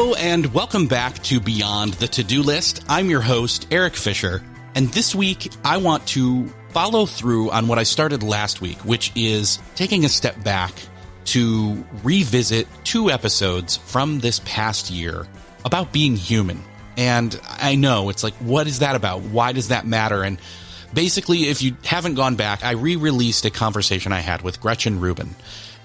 Hello, and welcome back to Beyond the To-Do List. I'm your host, Eric Fisher, and this week I want to follow through on what I started last week, which is taking a step back to revisit 2 episodes from this past year about being human. And I know it's like, what is that about? Why does that matter? And basically, if you haven't gone back, I re-released a conversation I had with Gretchen Rubin.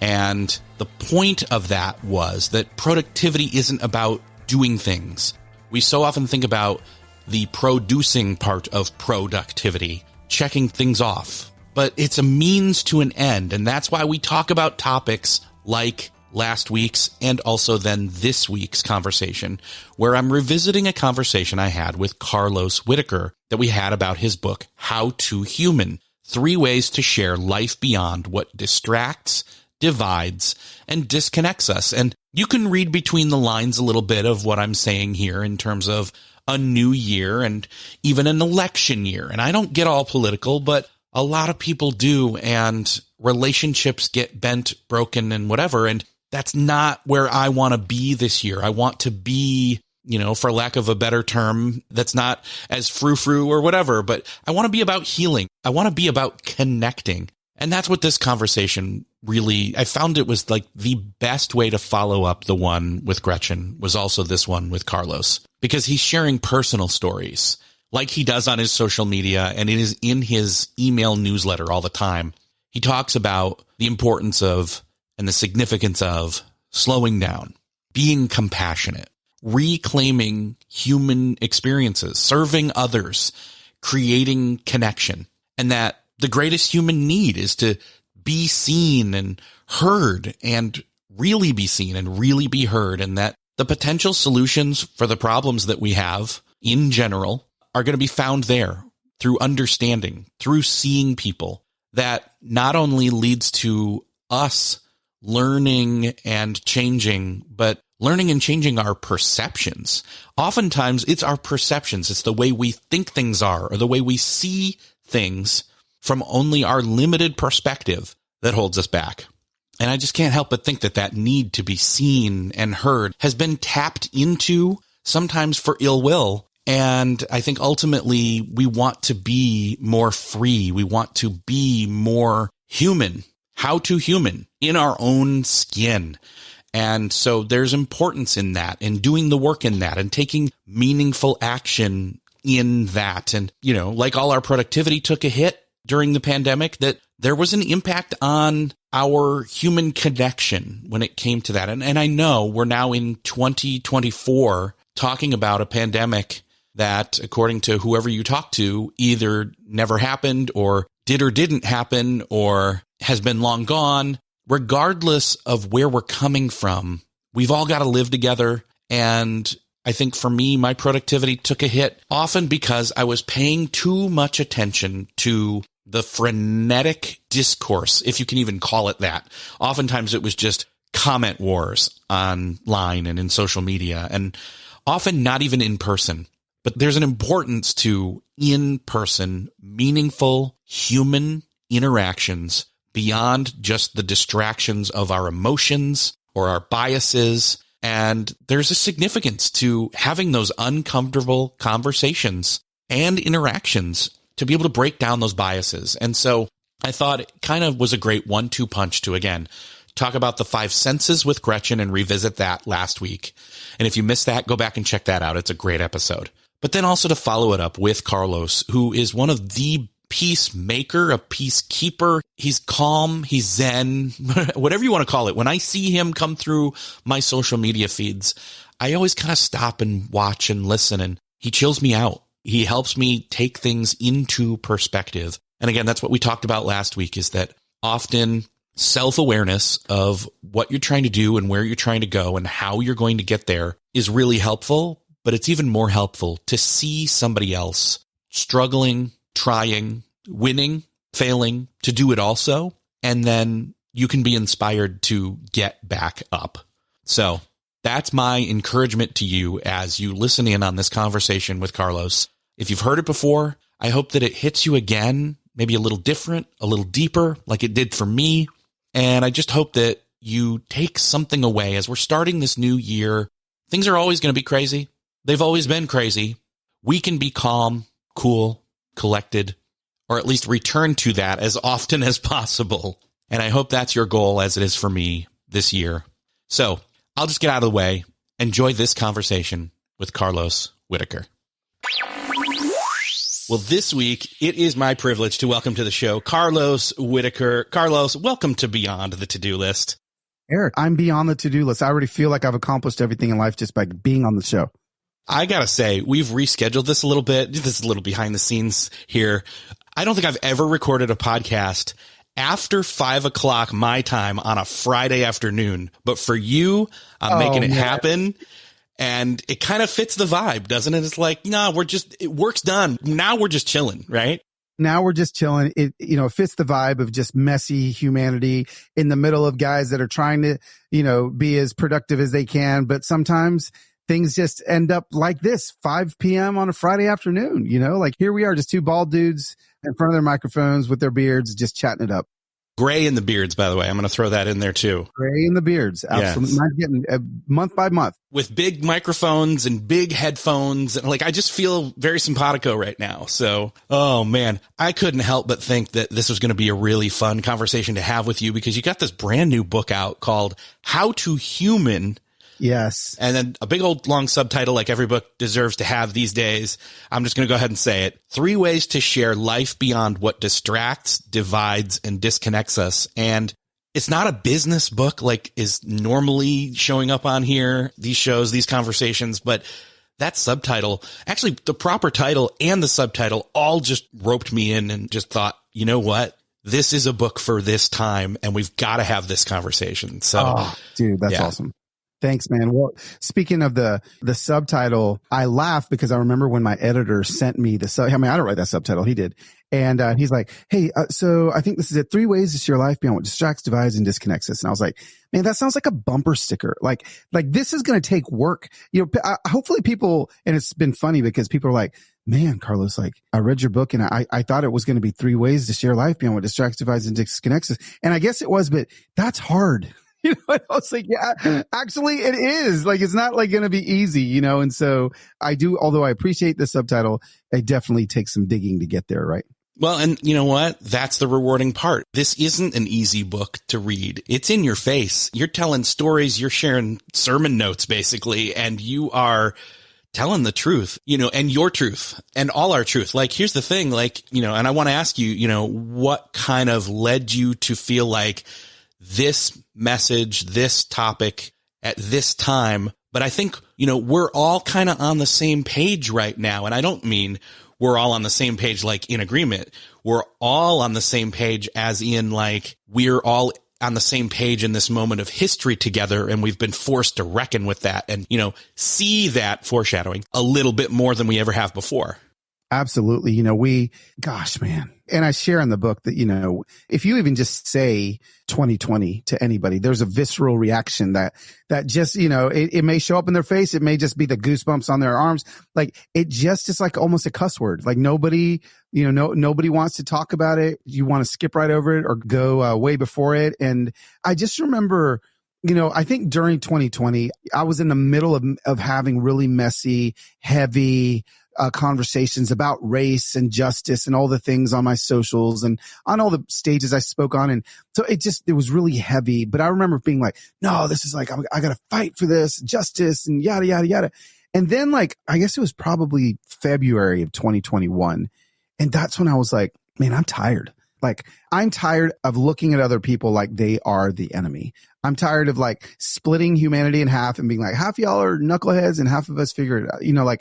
And the point of that was that productivity isn't about doing things. We so often think about the producing part of productivity, checking things off, but it's a means to an end. And that's why we talk about topics like last week's and also then this week's conversation, where I'm revisiting a conversation I had with Carlos Whittaker that we had about his book, How to Human: 3 Ways to Share Life Beyond What Distracts, Divides, and Disconnects Us. And you can read between the lines a little bit of what I'm saying here in terms of a new year and even an election year. And I don't get all political, but a lot of people do, and relationships get bent, broken, and whatever. And that's not where I want to be this year. I want to be, for lack of a better term, that's not as frou-frou or whatever, but I want to be about healing. I want to be about connecting. And that's what this conversation really, I found it was like the best way to follow up the one with Gretchen was also this one with Carlos, because he's sharing personal stories like he does on his social media, and it is in his email newsletter all the time. He talks about the importance of and the significance of slowing down, being compassionate, reclaiming human experiences, serving others, creating connection, and that the greatest human need is to be seen and heard, and really be seen and really be heard, and that the potential solutions for the problems that we have in general are going to be found there through understanding, through seeing people. That not only leads to us learning and changing, but learning and changing our perceptions. Oftentimes it's our perceptions. It's the way we think things are, or the way we see things from only our limited perspective that holds us back. And I just can't help but think that that need to be seen and heard has been tapped into, sometimes for ill will. And I think ultimately we want to be more free. We want to be more human, how to human, in our own skin. And so there's importance in that, and doing the work in that, and taking meaningful action in that. And, like all our productivity took a hit during the pandemic, that there was an impact on our human connection when it came to that. And I know we're now in 2024 talking about a pandemic that, according to whoever you talk to, either never happened or did or didn't happen or has been long gone. Regardless of where we're coming from, we've all got to live together. And I think for me, my productivity took a hit often because I was paying too much attention to the frenetic discourse, if you can even call it that. Oftentimes it was just comment wars online and in social media, and often not even in person. But there's an importance to in-person, meaningful human interactions beyond just the distractions of our emotions or our biases. And there's a significance to having those uncomfortable conversations and interactions to be able to break down those biases. And so I thought it kind of was a great 1-2 punch to, again, talk about the 5 senses with Gretchen and revisit that last week. And if you missed that, go back and check that out. It's a great episode. But then also to follow it up with Carlos, who is one of the peacemaker, a peacekeeper. He's calm, he's zen, whatever you want to call it. When I see him come through my social media feeds, I always kind of stop and watch and listen, and he chills me out. He helps me take things into perspective. And again, that's what we talked about last week, is that often self-awareness of what you're trying to do and where you're trying to go and how you're going to get there is really helpful. But it's even more helpful to see somebody else struggling, trying, winning, failing, to do it also. And then you can be inspired to get back up. So that's my encouragement to you as you listen in on this conversation with Carlos. If you've heard it before, I hope that it hits you again, maybe a little different, a little deeper, like it did for me. And I just hope that you take something away as we're starting this new year, things are always going to be crazy. They've always been crazy. We can be calm, cool, collected, or at least return to that as often as possible. And I hope that's your goal, as it is for me this year. So I'll just get out of the way. Enjoy this conversation with Carlos Whittaker. Well, this week, it is my privilege to welcome to the show Carlos Whittaker. Carlos, welcome to Beyond the To-Do List. Eric, I'm beyond the to-do list. I already feel like I've accomplished everything in life just by being on the show. I got to say, we've rescheduled this a little bit. This is a little behind the scenes here. I don't think I've ever recorded a podcast after 5 o'clock my time on a Friday afternoon. But for you, I'm making it happen. And it kind of fits the vibe, doesn't it? It's like, no, work's done. Now we're just chilling, right? Now we're just chilling. It fits the vibe of just messy humanity in the middle of guys that are trying to, be as productive as they can. But sometimes things just end up like this, 5 p.m. on a Friday afternoon, like here we are, just two bald dudes in front of their microphones with their beards, just chatting it up. Gray in the beards, by the way. I'm going to throw that in there too. Gray in the beards. Absolutely. Yes. Not getting month by month. With big microphones and big headphones. And I just feel very simpatico right now. So, oh man, I couldn't help but think that this was going to be a really fun conversation to have with you because you got this brand new book out called How to Human. Yes. And then a big old long subtitle like every book deserves to have these days. I'm just going to go ahead and say it. 3 ways to share life beyond what distracts, divides, and disconnects us. And it's not a business book like is normally showing up on here, these shows, these conversations, but that subtitle, actually the proper title and the subtitle all just roped me in and just thought, you know what? This is a book for this time and we've got to have this conversation. So, dude, that's awesome. Thanks, man. Well, speaking of the subtitle, I laugh because I remember when my editor sent me I don't write that subtitle. He did. And he's like, hey, so I think this is it. 3 ways to share life beyond what distracts, divides, and disconnects us. And I was like, man, that sounds like a bumper sticker. Like this is going to take work. Hopefully people, and it's been funny because people are like, man, Carlos, I read your book and I thought it was going to be 3 ways to share life beyond what distracts, divides, and disconnects us. And I guess it was, but that's hard. I was like, yeah, actually it is. It's not going to be easy, and so I do, although I appreciate the subtitle, it definitely takes some digging to get there. Right. Well, and you know what? That's the rewarding part. This isn't an easy book to read. It's in your face. You're telling stories. You're sharing sermon notes basically, and you are telling the truth, and your truth and all our truth. Here's the thing, and I want to ask you, what kind of led you to feel like this message, this topic at this time. But I think, we're all kind of on the same page right now. And I don't mean we're all on the same page, in agreement. We're all on the same page as in we're all on the same page in this moment of history together. And we've been forced to reckon with that and, see that foreshadowing a little bit more than we ever have before. Absolutely. Gosh, man. And I share in the book that, if you even just say 2020 to anybody, there's a visceral reaction that just, it may show up in their face. It may just be the goosebumps on their arms. It just is almost a cuss word. Nobody, nobody wants to talk about it. You want to skip right over it or go way before it. And I just remember, I think during 2020, I was in the middle of having really messy, heavy, conversations about race and justice and all the things on my socials and on all the stages I spoke on. And so it was really heavy, but I remember being like, no, this is I got to fight for this justice and yada, yada, yada. And then I guess it was probably February of 2021. And that's when I was like, man, I'm tired. I'm tired of looking at other people like they are the enemy. I'm tired of splitting humanity in half and being like, half y'all are knuckleheads and half of us figure it out,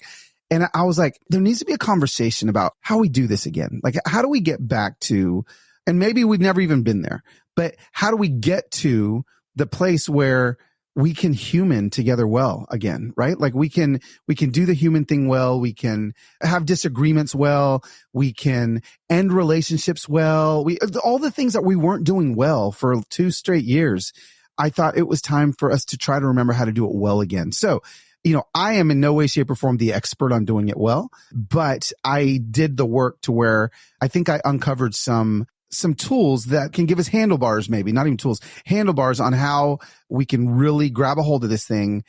And I was like, there needs to be a conversation about how we do this again. How do we get back to, and maybe we've never even been there, but how do we get to the place where we can human together well again, right? We can do the human thing well. We can have disagreements well. We can end relationships well. All the things that we weren't doing well for 2 straight years. I thought it was time for us to try to remember how to do it well again. So, I am in no way, shape, or form the expert on doing it well, but I did the work to where I think I uncovered some tools that can give us handlebars, maybe not even tools, handlebars on how we can really grab a hold of this thing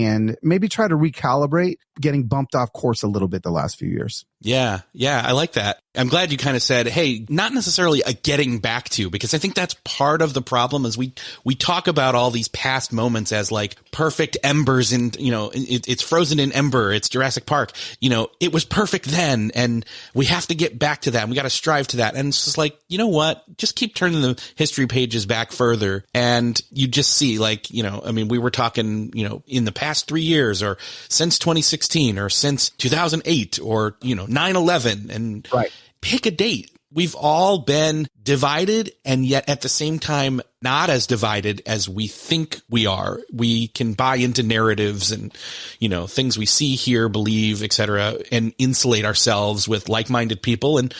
and maybe try to recalibrate getting bumped off course a little bit the last few years. Yeah. I like that. I'm glad you kind of said, hey, not necessarily a getting back to, because I think that's part of the problem is we talk about all these past moments as like perfect embers in, it's frozen in ember. It's Jurassic Park. It was perfect then. And we have to get back to that. And we got to strive to that. And it's just like, you know what? Just keep turning the history pages back further. And you just see like, we were talking, in the past 3 years or since 2016 or since 2008 or, 9/11 and right. Pick a date. We've all been divided and yet at the same time, not as divided as we think we are. We can buy into narratives and, things we see, hear, believe, etc., and insulate ourselves with like-minded people and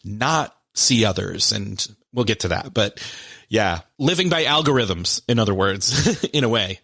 not see others. And we'll get to that. But yeah, living by algorithms, in other words, in a way.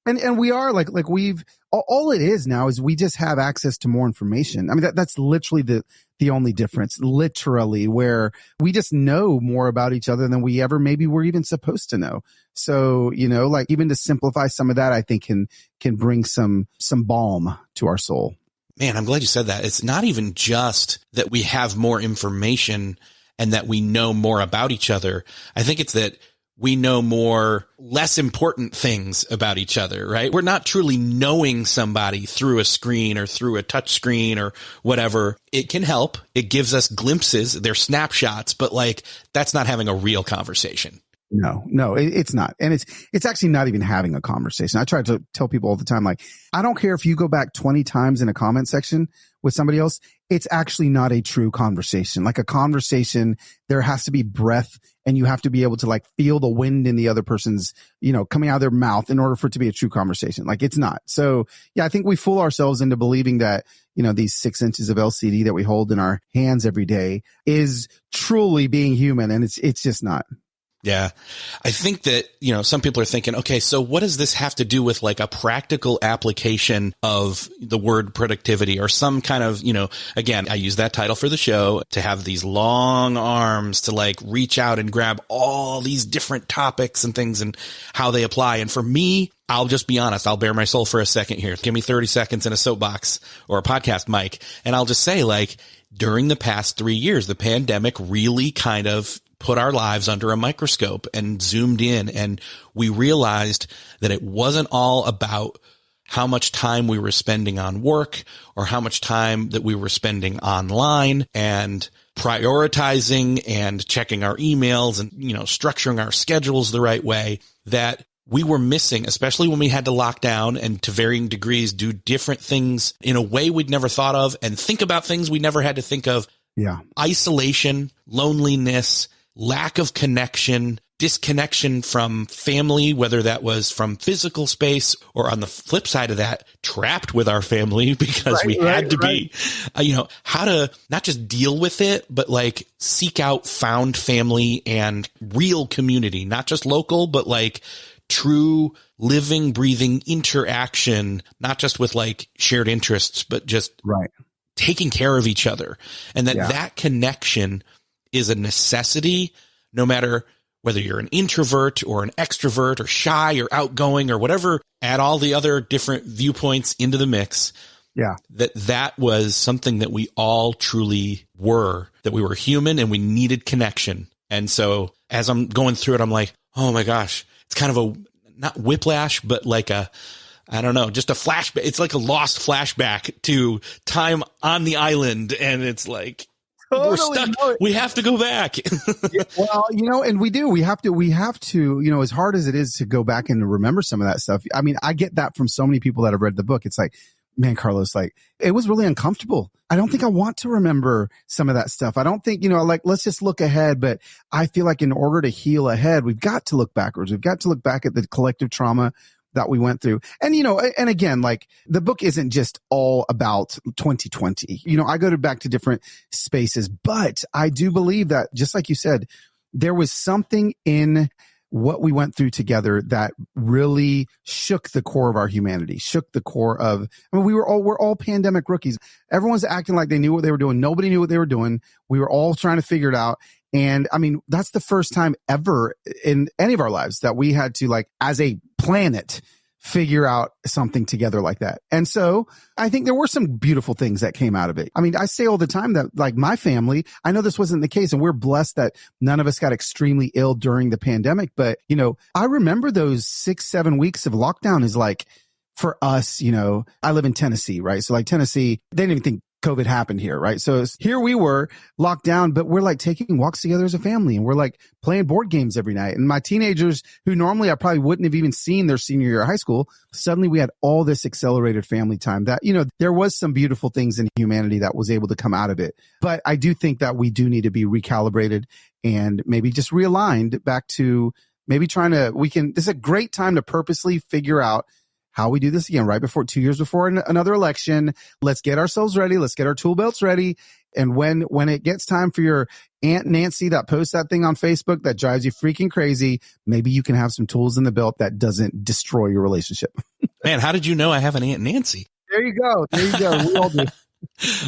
And we are like we've all it is now is we just have access to more information. I mean, that's literally the only difference, literally, where we just know more about each other than we ever maybe were even supposed to know. So, like even to simplify some of that, I think can bring some balm to our soul. Man, I'm glad you said that. It's not even just that we have more information and that we know more about each other. I think it's that we know more less important things about each other, right? We're not truly knowing somebody through a screen or through a touch screen or whatever. It can help. It gives us glimpses. They're snapshots, but like that's not having a real conversation. No, it's not. And it's actually not even having a conversation. I try to tell people all the time, like, I don't care if you go back 20 times in a comment section with somebody else. It's actually not a true conversation. Like a conversation, there has to be breath and you have to be able to like feel the wind in the other person's, coming out of their mouth in order for it to be a true conversation. Like it's not. So yeah, I think we fool ourselves into believing that, these 6 inches of LCD that we hold in our hands every day is truly being human. And it's just not. Yeah. I think that, some people are thinking, okay, so what does this have to do with like a practical application of the word productivity or some kind of, again, I use that title for the show to have these long arms to like reach out and grab all these different topics and things and how they apply. And for me, I'll just be honest. I'll bare my soul for a second here. Give me 30 seconds in a soapbox or a podcast mic. And I'll just say like during the past 3 years, the pandemic really kind of put our lives under a microscope and zoomed in. And we realized that it wasn't all about how much time we were spending on work or how much time that we were spending online and prioritizing and checking our emails and, structuring our schedules the right way, that we were missing, especially when we had to lock down and to varying degrees do different things in a way we'd never thought of and think about things we never had to think of. Yeah. Isolation, loneliness, lack of connection, disconnection from family, whether that was from physical space or on the flip side of that, trapped with our family because we had to be, how to not just deal with it, but like seek out found family and real community, not just local, but like true living, breathing interaction, not just with like shared interests, but just taking care of each other. And that connection is a necessity, no matter whether you're an introvert or an extrovert or shy or outgoing or whatever, add all the other different viewpoints into the mix. Yeah. That was something that we all truly were, that we were human and we needed connection. And so as I'm going through it, I'm like, oh my gosh, it's kind of a, not whiplash, but like a, I don't know, just a flashback. It's like a lost flashback to time on the island. And it's like, we're stuck. We have to go back. Yeah, well, and we do. We have to, as hard as it is to go back and to remember some of that stuff. I mean, I get that from so many people that have read the book. It's like, man, Carlos, like it was really uncomfortable. I don't think I want to remember some of that stuff. I don't think, let's just look ahead. But I feel like in order to heal ahead, we've got to look backwards. We've got to look back at the collective trauma that we went through. And, and again, like the book isn't just all about 2020. I go back to different spaces, but I do believe that just like you said, there was something in what we went through together that really shook the core of our humanity, shook the core of, we're all pandemic rookies. Everyone's acting like they knew what they were doing. Nobody knew what they were doing. We were all trying to figure it out. And that's the first time ever in any of our lives that we had to, like, as a planet, figure out something together like that. And so I think there were some beautiful things that came out of it. I mean, I say all the time that like my family, I know this wasn't the case and we're blessed that none of us got extremely ill during the pandemic. But, you know, I remember those 6-7 weeks of lockdown is like for us, you know, I live in Tennessee, right? So like Tennessee, they didn't even think COVID happened here, right? So here we were locked down, but we're like taking walks together as a family and we're like playing board games every night. And my teenagers who normally I probably wouldn't have even seen their senior year of high school, suddenly we had all this accelerated family time that, you know, there was some beautiful things in humanity that was able to come out of it. But I do think that we do need to be recalibrated and maybe just realigned back to maybe this is a great time to purposely figure out how we do this again, right before 2 years before another election. Let's get ourselves ready. Let's get our tool belts ready. And when it gets time for your Aunt Nancy that posts that thing on Facebook that drives you freaking crazy, maybe you can have some tools in the belt that doesn't destroy your relationship. Man, how did you know I have an Aunt Nancy? There you go. We all do.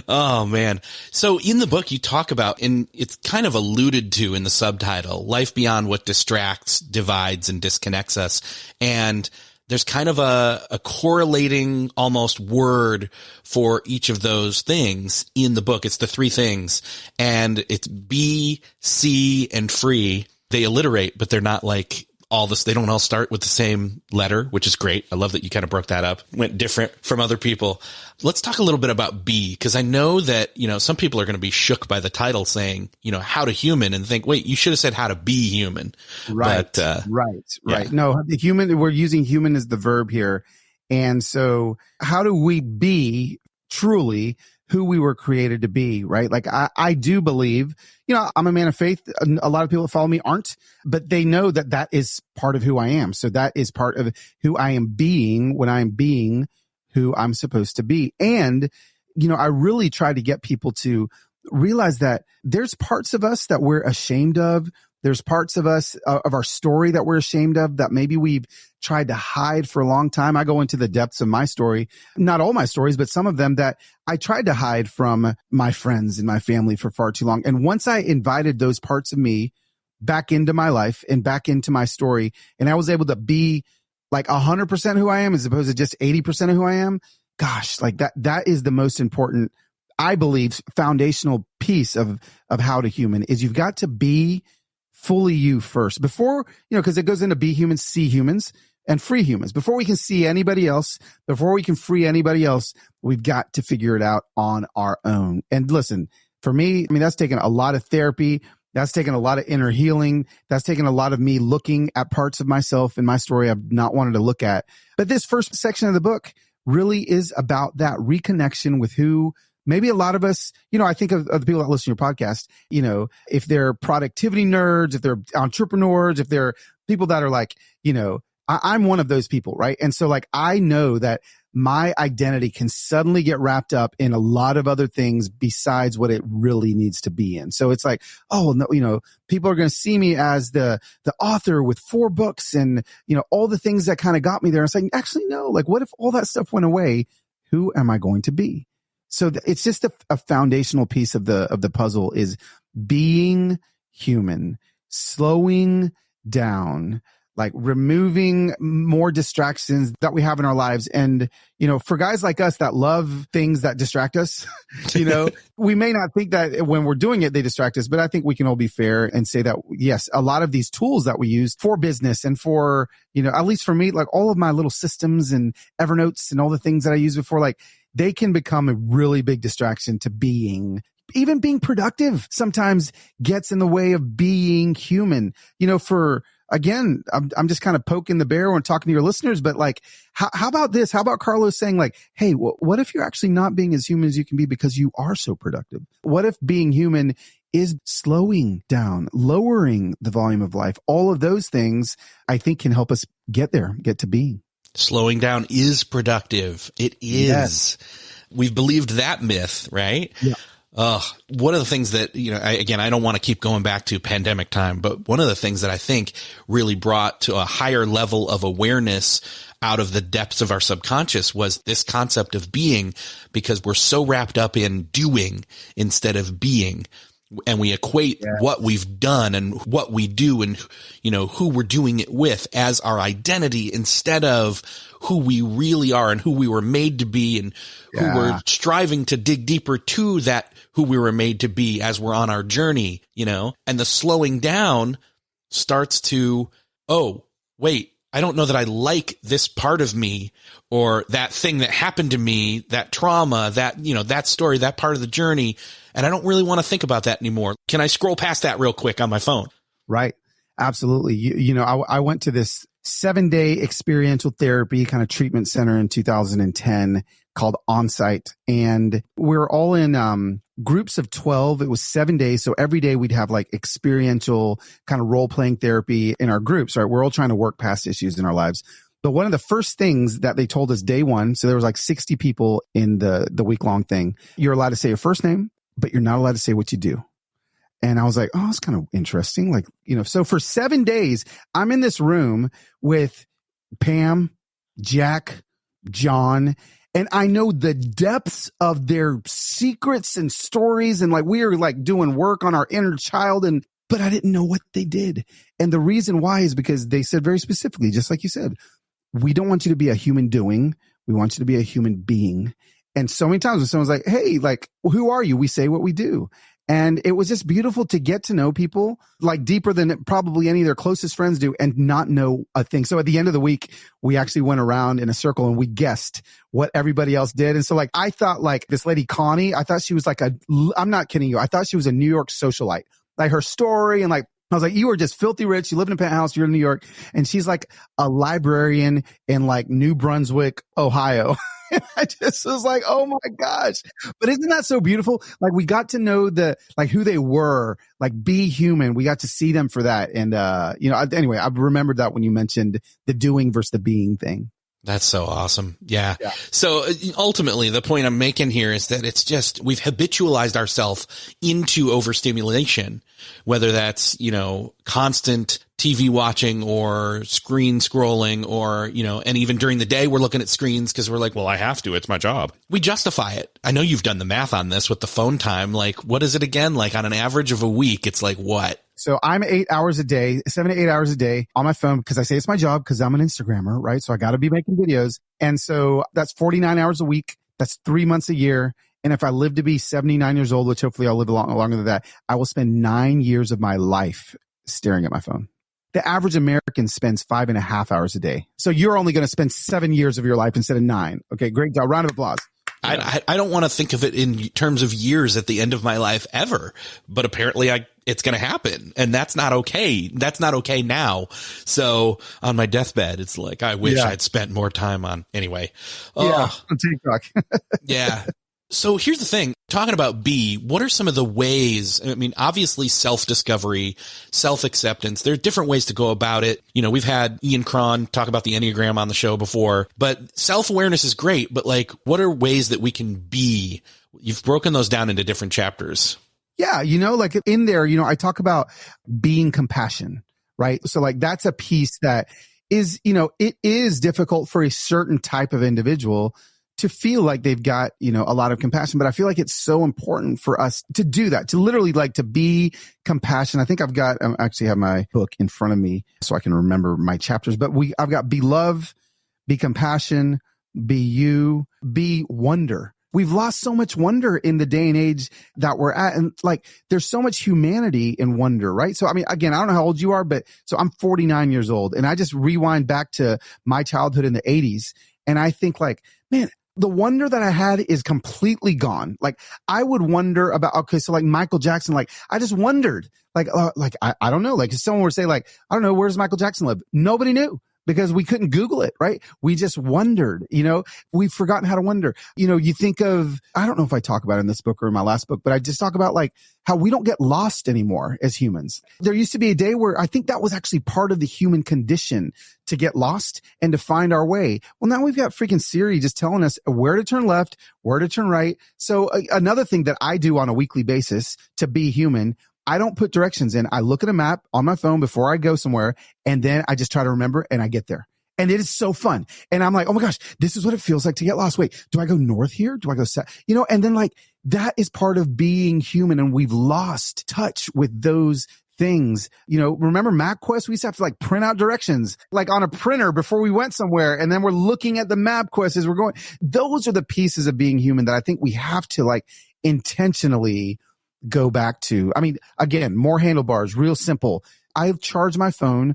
Oh, man. So in the book, you talk about, and it's kind of alluded to in the subtitle, life beyond what distracts, divides, and disconnects us. And there's kind of a correlating almost word for each of those things in the book. It's the three things, and it's be, see, and free. They alliterate, but they're not like all this. They don't all start with the same letter, which is great. I love that you kind of broke that up, went different from other people. Let's talk a little bit about be, because I know that, you know, some people are going to be shook by the title saying, you know, how to human, and think, wait, you should have said how to be human. Right. But, right. No, the human, we're using human as the verb here. And so how do we be truly who we were created to be, right? Like I do believe, you know, I'm a man of faith. A lot of people that follow me aren't, but they know that that is part of who I am. So that is part of who I am being when I am being who I'm supposed to be. And, you know, I really try to get people to realize that there's parts of us that we're ashamed of. There's parts of us, of our story that we're ashamed of that maybe we've tried to hide for a long time. I go into the depths of my story, not all my stories, but some of them that I tried to hide from my friends and my family for far too long. And once I invited those parts of me back into my life and back into my story, and I was able to be like 100% who I am as opposed to just 80% of who I am, gosh, like that is the most important, I believe, foundational piece of how to human is you've got to be fully you first before, you know, because it goes into be humans, see humans, and free humans. Before we can see anybody else, before we can free anybody else, we've got to figure it out on our own. And listen, for me, I mean, that's taken a lot of therapy. That's taken a lot of inner healing. That's taken a lot of me looking at parts of myself and my story I've not wanted to look at. But this first section of the book really is about that reconnection with who maybe a lot of us, you know, I think of the people that listen to your podcast, you know, if they're productivity nerds, if they're entrepreneurs, if they're people that are like, you know, I'm one of those people, right? And so like, I know that my identity can suddenly get wrapped up in a lot of other things besides what it really needs to be in. So it's like, oh, no, you know, people are going to see me as the author with 4 books and, you know, all the things that kind of got me there. It's like, actually, no, like what if all that stuff went away? Who am I going to be? So it's just a foundational piece of the puzzle is being human, slowing down, like removing more distractions that we have in our lives. And, you know, for guys like us that love things that distract us, you know, we may not think that when we're doing it, they distract us, but I think we can all be fair and say that, yes, a lot of these tools that we use for business and for, you know, at least for me, like all of my little systems and Evernotes and all the things that I used before, like they can become a really big distraction to being. Even being productive sometimes gets in the way of being human, you know, again, I'm just kind of poking the bear when talking to your listeners, but like, how about this? How about Carlos saying like, hey, what if you're actually not being as human as you can be because you are so productive? What if being human is slowing down, lowering the volume of life? All of those things I think can help us get there, get to being. Slowing down is productive. It is. Yes. We've believed that myth, right? Yeah. One of the things that, you know, I don't want to keep going back to pandemic time, but one of the things that I think really brought to a higher level of awareness out of the depths of our subconscious was this concept of being, because we're so wrapped up in doing instead of being. And we equate what we've done and what we do and, you know, who we're doing it with as our identity instead of who we really are and who we were made to be and who we're striving to dig deeper to that who we were made to be as we're on our journey, you know, and the slowing down starts to, oh, wait, I don't know that I like this part of me or that thing that happened to me, that trauma, that, you know, that story, that part of the journey. And I don't really want to think about that anymore. Can I scroll past that real quick on my phone? Right. Absolutely. You know, I went to this 7-day experiential therapy kind of treatment center in 2010 called Onsite. And we're all in groups of 12. It was 7 days. So every day we'd have like experiential kind of role playing therapy in our groups, right? We're all trying to work past issues in our lives. But one of the first things that they told us day one, so there was like 60 people in the week long thing. You're allowed to say your first name, but you're not allowed to say what you do. And I was like, oh, that's kind of interesting. Like, you know, so for 7 days, I'm in this room with Pam, Jack, John, and I know the depths of their secrets and stories. And like, we are like doing work on our inner child, but I didn't know what they did. And the reason why is because they said very specifically, just like you said, we don't want you to be a human doing. We want you to be a human being. And so many times when someone's like, hey, like, who are you? We say what we do. And it was just beautiful to get to know people like deeper than probably any of their closest friends do and not know a thing. So at the end of the week, we actually went around in a circle and we guessed what everybody else did. And so like, I thought like this lady, Connie, I thought she was like I'm not kidding you. I thought she was a New York socialite, like her story. And like, I was like, you are just filthy rich. You live in a penthouse. You're in New York. And she's like a librarian in like New Brunswick, Ohio. I just was like, oh my gosh. But isn't that so beautiful? Like we got to know like who they were, like be human. We got to see them for that. And, you know, anyway, I remembered that when you mentioned the doing versus the being thing. That's so awesome. Yeah. So ultimately the point I'm making here is that it's just, we've habitualized ourselves into overstimulation, whether that's, you know, constant TV watching or screen scrolling or, you know, and even during the day, we're looking at screens because we're like, well, I have to, it's my job. We justify it. I know you've done the math on this with the phone time. Like, what is it again? Like on an average of a week, it's like what? So I'm 7 to 8 hours a day on my phone because I say it's my job because I'm an Instagrammer, right? So I got to be making videos. And so that's 49 hours a week. That's 3 months a year. And if I live to be 79 years old, which hopefully I'll live longer than that, I will spend 9 years of my life staring at my phone. The average American spends 5.5 hours a day. So you're only going to spend 7 years of your life instead of 9. Okay, great job. Round of applause. I don't want to think of it in terms of years at the end of my life ever, but apparently it's going to happen, and that's not okay. That's not okay now. So on my deathbed, it's like, I wish I'd spent more time on anyway. On TikTok. Yeah. So here's the thing, talking about B, what are some of the ways? I mean, obviously self-discovery, self-acceptance, there are different ways to go about it. You know, we've had Ian Cron talk about the Enneagram on the show before, but self-awareness is great. But like, what are ways that we can be? You've broken those down into different chapters. Yeah. You know, like in there, you know, I talk about being compassion, right? So like, that's a piece that is, you know, it is difficult for a certain type of individual to feel like they've got, you know, a lot of compassion. But I feel like it's so important for us to do that, to literally like to be compassion. I think I actually have my book in front of me so I can remember my chapters, but I've got be love, be compassion, be you, be wonder. We've lost so much wonder in the day and age that we're at. And like, there's so much humanity in wonder, right? So, I mean, again, I don't know how old you are, but so I'm 49 years old and I just rewind back to my childhood in the 80s. And I think like, man, the wonder that I had is completely gone. Like I would wonder about, okay, so like Michael Jackson, like I just wondered, I don't know, like if someone were to say like, I don't know, where's Michael Jackson live? Nobody knew because we couldn't Google it, right? We just wondered, you know, we've forgotten how to wonder. You know, you think of, I don't know if I talk about it in this book or in my last book, but I just talk about like how we don't get lost anymore as humans. There used to be a day where I think that was actually part of the human condition to get lost and to find our way. Well, now we've got freaking Siri just telling us where to turn left, where to turn right. So another thing that I do on a weekly basis to be human, I don't put directions in. I look at a map on my phone before I go somewhere, and then I just try to remember and I get there. And it is so fun. And I'm like, oh my gosh, this is what it feels like to get lost. Wait, do I go north here? Do I go south? You know, and then like that is part of being human. And we've lost touch with those things. Remember MapQuest? We used to have to like print out directions like on a printer before we went somewhere. And then we're looking at the MapQuest as we're going. Those are the pieces of being human that I think we have to like intentionally go back to. I mean, again, more handlebars, real simple. I charge my phone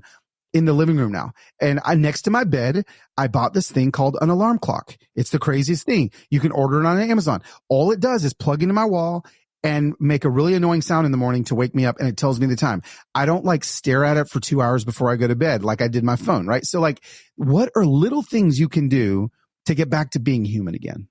in the living room now. And next to my bed, I bought this thing called an alarm clock. It's the craziest thing. You can order it on Amazon. All it does is plug into my wall and make a really annoying sound in the morning to wake me up, and it tells me the time. I don't like stare at it for 2 hours before I go to bed like I did my phone, right? So like, what are little things you can do to get back to being human again?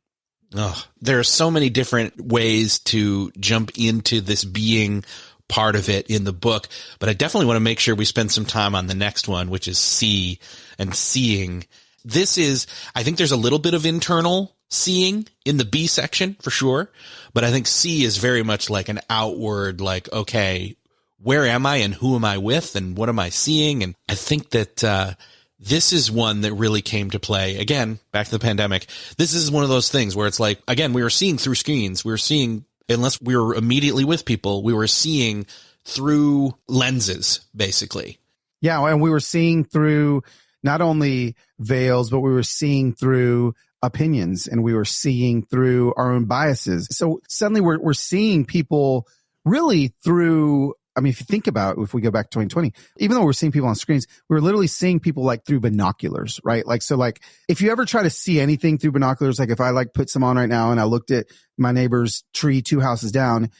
Oh, there are so many different ways to jump into this being part of it in the book, but I definitely want to make sure we spend some time on the next one, which is see and seeing. I think there's a little bit of internal seeing in the B section for sure, but I think C is very much like an outward, like, okay, where am I and who am I with and what am I seeing? And I think that, this is one that really came to play. Again, back to the pandemic. This is one of those things where it's like, again, we were seeing through screens. We were seeing, unless we were immediately with people, we were seeing through lenses, basically. Yeah. And we were seeing through not only veils, but we were seeing through opinions, and we were seeing through our own biases. So suddenly we're seeing people really through, I mean, if you think about, if we go back to 2020, even though we're seeing people on screens, we're literally seeing people like through binoculars, right? Like, so like, if you ever try to see anything through binoculars, like if I like put some on right now and I looked at my neighbor's tree 2 houses down,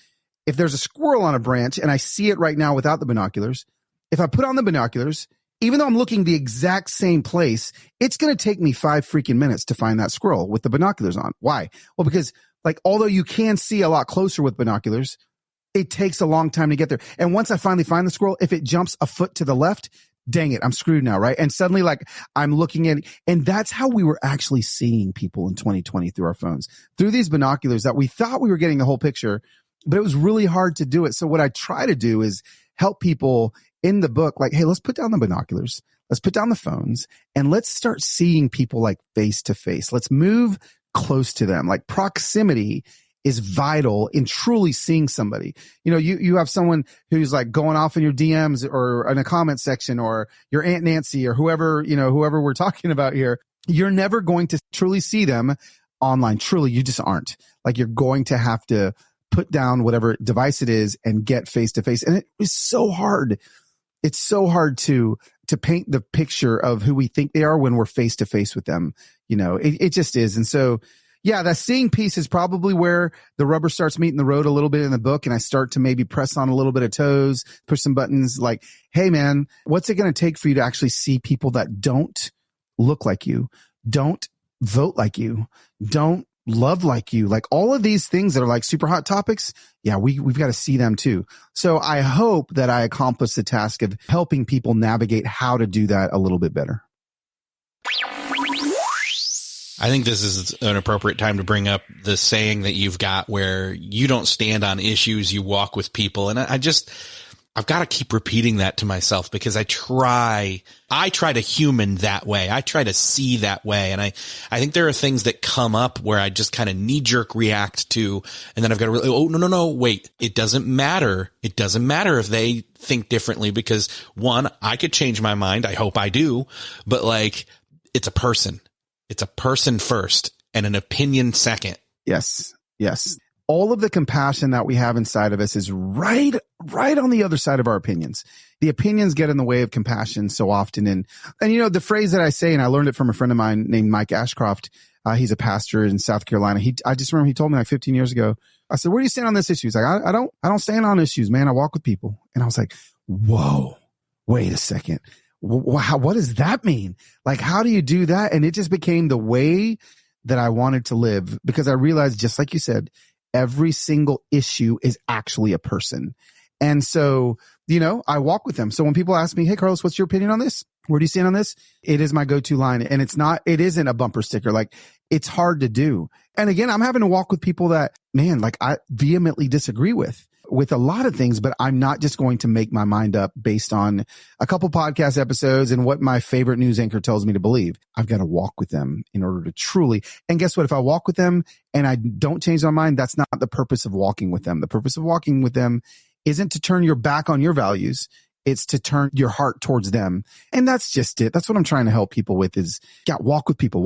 if there's a squirrel on a branch and I see it right now without the binoculars, if I put on the binoculars, even though I'm looking the exact same place, it's going to take me 5 freaking minutes to find that squirrel with the binoculars on. Why? Well, because like, although you can see a lot closer with binoculars, it takes a long time to get there. And once I finally find the squirrel, if it jumps a foot to the left, dang it, I'm screwed now, right? And suddenly like I'm looking at, and that's how we were actually seeing people in 2020 through our phones, through these binoculars that we thought we were getting the whole picture, but it was really hard to do it. So what I try to do is help people in the book, like, hey, let's put down the binoculars. Let's put down the phones and let's start seeing people like face to face. Let's move close to them. Like proximity is vital in truly seeing somebody. You have someone who's like going off in your DMs or in a comment section, or your Aunt Nancy or whoever we're talking about here. You're never going to truly see them online. Truly, you just aren't. Like, you're going to have to put down whatever device it is and get face to face. And it is so hard. It's so hard to paint the picture of who we think they are when we're face to face with them. It just is. And so, yeah, that seeing piece is probably where the rubber starts meeting the road a little bit in the book. And I start to maybe press on a little bit of toes, push some buttons like, hey man, what's it going to take for you to actually see people that don't look like you, don't vote like you, don't love like you, like all of these things that are like super hot topics. Yeah, we've got to see them too. So I hope that I accomplish the task of helping people navigate how to do that a little bit better. I think this is an appropriate time to bring up the saying that you've got where you don't stand on issues, you walk with people. And I've got to keep repeating that to myself because I try to human that way. I try to see that way. And I think there are things that come up where I just kind of knee jerk react to, and then I've got to really, no, wait, it doesn't matter. It doesn't matter if they think differently because one, I could change my mind. I hope I do, but like, it's a person. It's a person first and an opinion second. Yes. Yes. All of the compassion that we have inside of us is right on the other side of our opinions. The opinions get in the way of compassion so often. And the phrase that I say, and I learned it from a friend of mine named Mike Ashcroft. He's a pastor in South Carolina. I just remember he told me like 15 years ago, I said, where do you stand on this issue? He's like, I don't stand on issues, man. I walk with people. And I was like, whoa, wait a second. What does that mean? Like, how do you do that? And it just became the way that I wanted to live because I realized, just like you said, every single issue is actually a person. And so, I walk with them. So when people ask me, hey, Carlos, what's your opinion on this? Where do you stand on this? It is my go-to line. And it isn't a bumper sticker. Like, it's hard to do. And again, I'm having to walk with people that, man, like I vehemently disagree with a lot of things, but I'm not just going to make my mind up based on a couple podcast episodes and what my favorite news anchor tells me to believe. I've got to walk with them in order to truly, and guess what? If I walk with them and I don't change my mind, that's not the purpose of walking with them. The purpose of walking with them isn't to turn your back on your values. It's to turn your heart towards them. And that's just it. That's what I'm trying to help people with is, yeah, walk with people,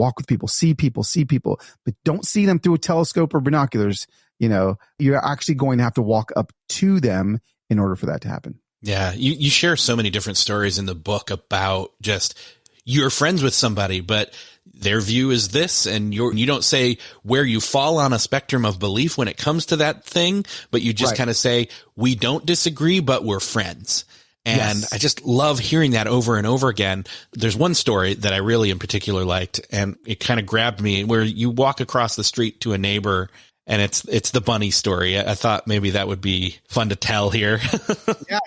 see people, but don't see them through a telescope or binoculars. You're actually going to have to walk up to them in order for that to happen. Yeah. You share so many different stories in the book about just you're friends with somebody, but their view is this, and you don't say where you fall on a spectrum of belief when it comes to that thing, but you just kind of say, we don't disagree, but we're friends. And yes. I just love hearing that over and over again. There's one story that I really in particular liked, and it kind of grabbed me, where you walk across the street to a neighbor, and it's the bunny story. I thought maybe that would be fun to tell here.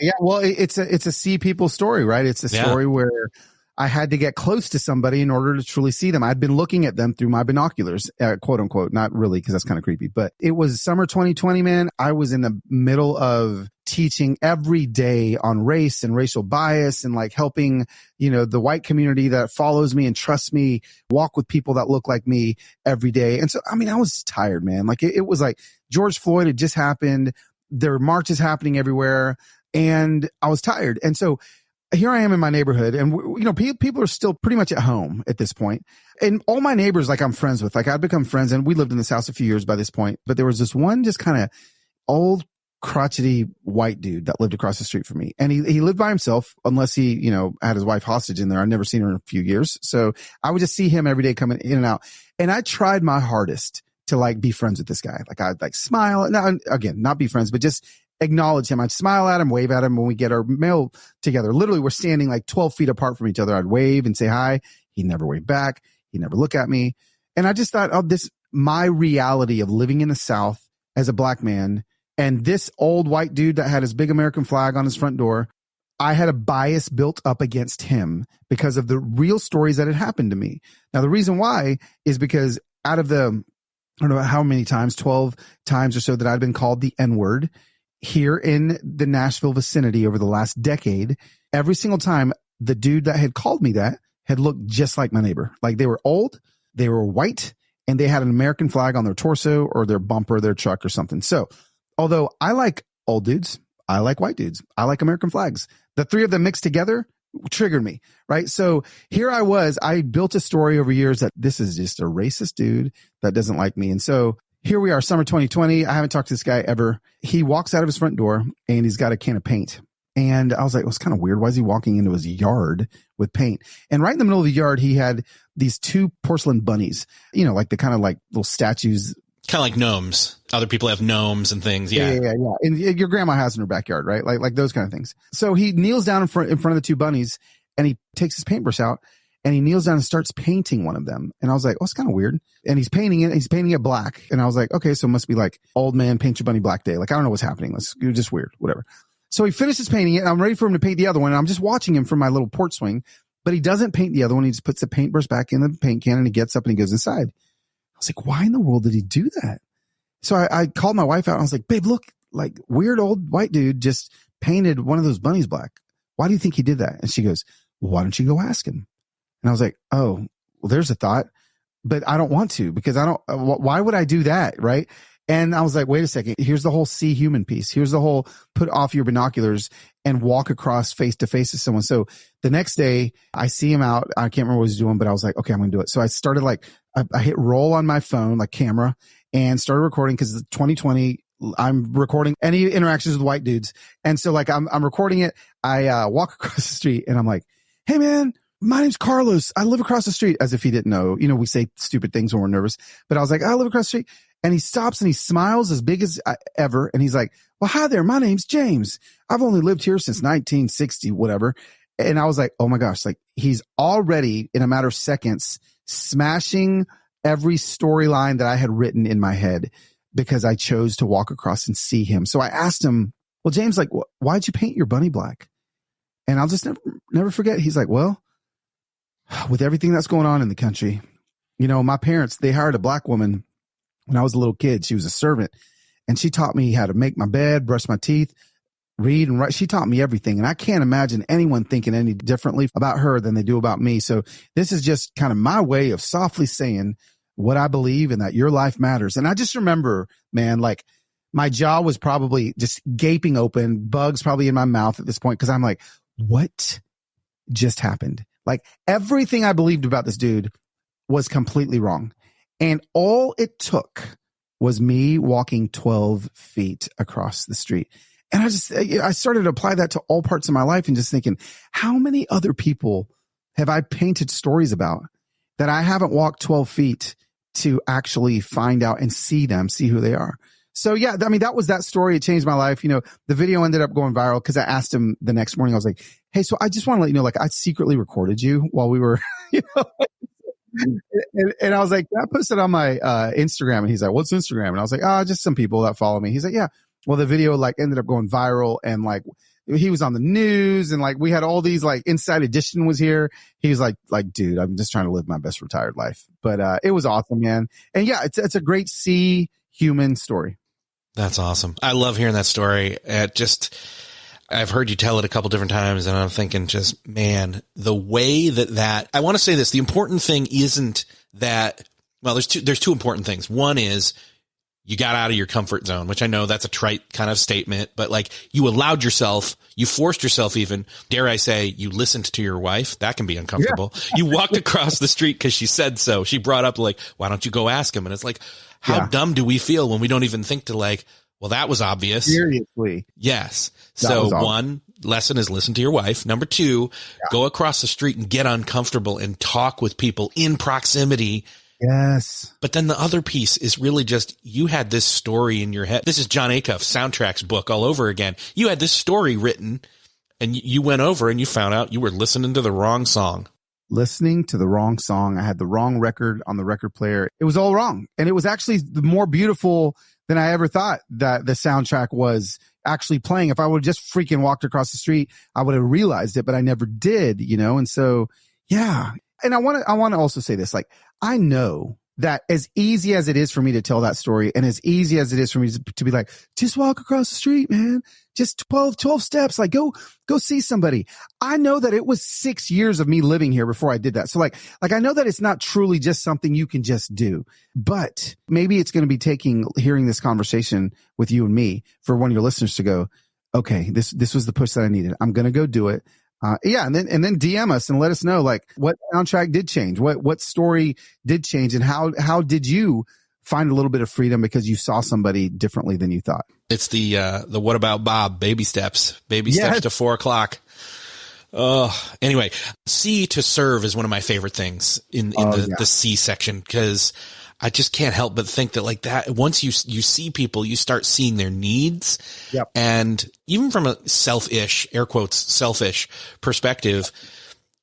Yeah. Well, it's a see people story, right? It's a story where I had to get close to somebody in order to truly see them. I'd been looking at them through my binoculars, quote unquote, not really, because that's kind of creepy, but it was summer 2020, man. I was in the middle of teaching every day on race and racial bias and like helping, the white community that follows me and trusts me walk with people that look like me every day. And so, I was tired, man. Like it was like George Floyd had just happened. There were marches happening everywhere and I was tired. And so here I am in my neighborhood, and people are still pretty much at home at this point. And all my neighbors, like I'm friends with, like I'd become friends, and we lived in this house a few years by this point. But there was this one just kind of old, crotchety white dude that lived across the street from me, and he lived by himself unless he had his wife hostage in there. I'd never seen her in a few years, so I would just see him every day coming in and out. And I tried my hardest to like be friends with this guy. Like I'd like smile. Now again, not be friends, but just acknowledge him. I'd smile at him, wave at him when we get our mail together. Literally, we're standing like 12 feet apart from each other. I'd wave and say hi. He'd never wave back. He'd never look at me. And I just thought, my reality of living in the South as a black man, and this old white dude that had his big American flag on his front door, I had a bias built up against him because of the real stories that had happened to me. Now, the reason why is because out of the, I don't know how many times, 12 times or so that I'd been called the N-word, here in the Nashville vicinity over the last decade, every single time the dude that had called me that had looked just like my neighbor. Like they were old, they were white, and they had an American flag on their torso or their bumper, their truck or something. So although I like old dudes, I like white dudes, I like American flags, the three of them mixed together triggered me, right? So here I built a story over years that this is just a racist dude that doesn't like me. And so here we are, summer 2020. I haven't talked to this guy ever. He walks out of his front door and he's got a can of paint. And I was like, well, it's kind of weird. Why is he walking into his yard with paint? And right in the middle of the yard, he had these two porcelain bunnies, like the kind of like little statues. Kind of like gnomes. Other people have gnomes and things. Yeah. And your grandma has in her backyard, right? Like those kind of things. So he kneels down in front of the two bunnies and he takes his paintbrush out. And he kneels down and starts painting one of them. And I was like, oh, it's kind of weird. And he's painting it black. And I was like, okay, so it must be like old man paint your bunny black day. Like, I don't know what's happening. It was just weird, whatever. So he finishes painting it. And I'm ready for him to paint the other one. And I'm just watching him from my little porch swing, but he doesn't paint the other one. He just puts the paintbrush back in the paint can and he gets up and he goes inside. I was like, why in the world did he do that? So I called my wife out and I was like, babe, look, like weird old white dude just painted one of those bunnies black. Why do you think he did that? And she goes, well, why don't you go ask him? And I was like, oh, well, there's a thought, but I don't want to because why would I do that? Right. And I was like, wait a second. Here's the whole see human piece. Here's the whole put off your binoculars and walk across face to face with someone. So the next day I see him out. I can't remember what he's doing, but I was like, okay, I'm going to do it. So I started I hit roll on my phone, like camera, and started recording because 2020, I'm recording any interactions with white dudes. And so I'm recording it. I walk across the street and I'm like, hey man, my name's Carlos. I live across the street, as if he didn't know. We say stupid things when we're nervous, but I was like, I live across the street. And he stops and he smiles as big as ever. And he's like, well, hi there. My name's James. I've only lived here since 1960, whatever. And I was like, oh my gosh, like he's already in a matter of seconds smashing every storyline that I had written in my head because I chose to walk across and see him. So I asked him, well, James, like, why'd you paint your bunny black? And I'll just never forget. He's like, well, with everything that's going on in the country, my parents, they hired a black woman when I was a little kid. She was a servant and she taught me how to make my bed, brush my teeth, read and write. She taught me everything. And I can't imagine anyone thinking any differently about her than they do about me. So this is just kind of my way of softly saying what I believe and that your life matters. And I just remember, man, like my jaw was probably just gaping open, bugs probably in my mouth at this point. Cause I'm like, what just happened? Like everything I believed about this dude was completely wrong. And all it took was me walking 12 feet across the street. And I started to apply that to all parts of my life and just thinking, how many other people have I painted stories about that I haven't walked 12 feet to actually find out and see them, see who they are? So yeah, I mean, that was that story. It changed my life. You know, the video ended up going viral because I asked him the next morning. I was like, hey, so I just want to let you know, like I secretly recorded you while we were, you know, and I was like, I posted on my Instagram, and he's like, what's Instagram? And I was like, just some people that follow me. He's like, yeah. Well, the video like ended up going viral, and like he was on the news, and like we had all these like Inside Edition was here. He was like, dude, I'm just trying to live my best retired life. But it was awesome, man. And yeah, it's a great human story. That's awesome. I love hearing that story. I've heard you tell it a couple different times, and I'm thinking just, man, the way that I want to say this, the important thing isn't that, well, there's two important things. One is you got out of your comfort zone, which I know that's a trite kind of statement, but like you allowed yourself, you forced yourself even, dare I say, you listened to your wife. That can be uncomfortable. Yeah. You walked across the street because she said so. She brought up like, why don't you go ask him? And it's like, how dumb do we feel when we don't even think to like, well, that was obvious. Seriously. Yes. So one lesson is listen to your wife. Number two, go across the street and get uncomfortable and talk with people in proximity. Yes. But then the other piece is really just, you had this story in your head. This is John Acuff's Soundtracks book all over again. You had this story written, and you went over and you found out you were listening to the wrong song. Listening to the wrong song. I had the wrong record on the record player. It was all wrong. And it was actually more beautiful than I ever thought that the soundtrack was actually playing. If I would have just freaking walked across the street, I would have realized it, but I never did, you know? And so, yeah. And I want to also say this, like, I know that as easy as it is for me to tell that story, and as easy as it is for me to be like, just walk across the street, man, just 12 steps, like go see somebody. I know that it was 6 years of me living here before I did that. So like I know that it's not truly just something you can just do, but maybe it's going to be hearing this conversation with you and me for one of your listeners to go, okay, this was the push that I needed. I'm going to go do it. And then DM us and let us know like what soundtrack did change, what story did change, and how did you find a little bit of freedom because you saw somebody differently than you thought. It's the what about Bob baby steps to 4 o'clock. Anyway, C to serve is one of my favorite things in the C section, because I just can't help but think that like that, once you see people, you start seeing their needs. Yep. And even from a selfish, air quotes, selfish perspective,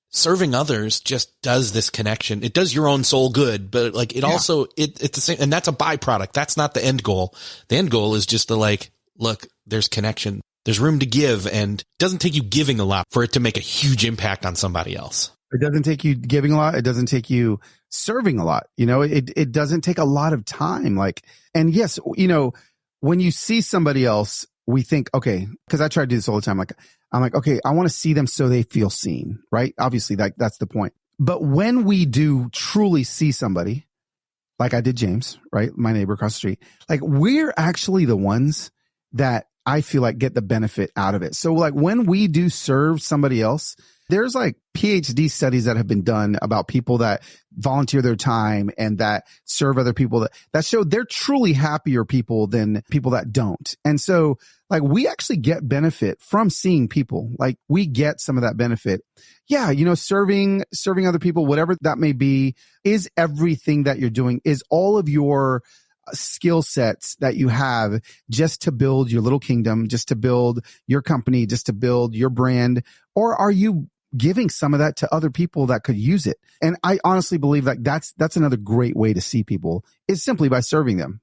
serving others just does this connection. It does your own soul good, but like it also, it's the same. And that's a byproduct. That's not the end goal. The end goal is just to like, look, there's connection. There's room to give, and it doesn't take you giving a lot for it to make a huge impact on somebody else. It doesn't take you giving a lot. It doesn't take you serving a lot. You know, it doesn't take a lot of time. Like, and yes, you know, when you see somebody else, we think, okay, because I try to do this all the time. Like, I'm like, okay, I want to see them so they feel seen, right? Obviously, that's the point. But when we do truly see somebody, like I did James, right? My neighbor across the street, like we're actually the ones that I feel like get the benefit out of it. So like when we do serve somebody else, there's like PhD studies that have been done about people that volunteer their time and that serve other people that show they're truly happier people than people that don't. And so like we actually get benefit from seeing people. Like we get some of that benefit. Yeah. You know, serving other people, whatever that may be, is everything that you're doing, is all of your skill sets that you have just to build your little kingdom, just to build your company, just to build your brand? Or are you giving some of that to other people that could use it? And I honestly believe like that's another great way to see people, is simply by serving them.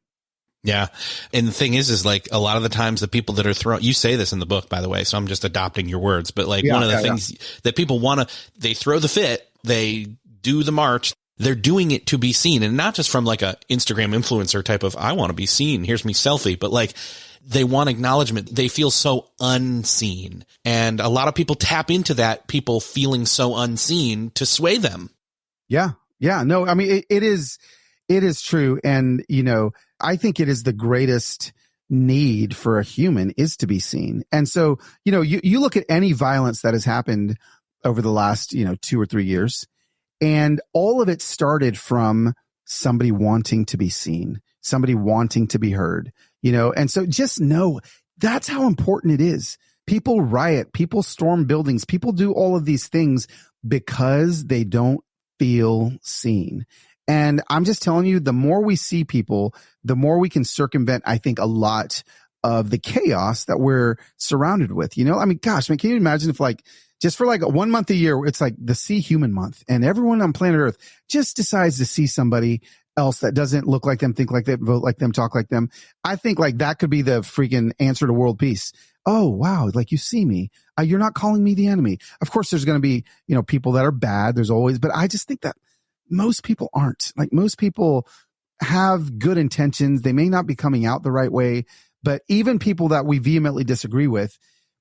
Yeah. And the thing is like a lot of the times the people that are thrown, you say this in the book, by the way, so I'm just adopting your words, but like one of the things that people they throw the fit, they do the march. They're doing it to be seen, and not just from like a Instagram influencer type of, I want to be seen, here's me selfie, but like they want acknowledgement. They feel so unseen. And a lot of people tap into that, people feeling so unseen, to sway them. Yeah. Yeah. No, I mean, it is true. And, you know, I think it is the greatest need for a human is to be seen. And so, you look at any violence that has happened over the last, 2 or 3 years, and all of it started from somebody wanting to be seen, somebody wanting to be heard, and so just know that's how important it is. People riot, people storm buildings, people do all of these things because they don't feel seen. And I'm just telling you, the more we see people, the more we can circumvent, I think, a lot of the chaos that we're surrounded with. Gosh, man, can you imagine if just for 1 month a year, it's like the See Human Month, and everyone on planet Earth just decides to see somebody else that doesn't look like them, think like them, vote like them, talk like them. I think that could be the freaking answer to world peace. Oh, wow. You see me. You're not calling me the enemy. Of course, there's going to be, people that are bad. There's always, but I just think that most people aren't. Most people have good intentions. They may not be coming out the right way, but even people that we vehemently disagree with,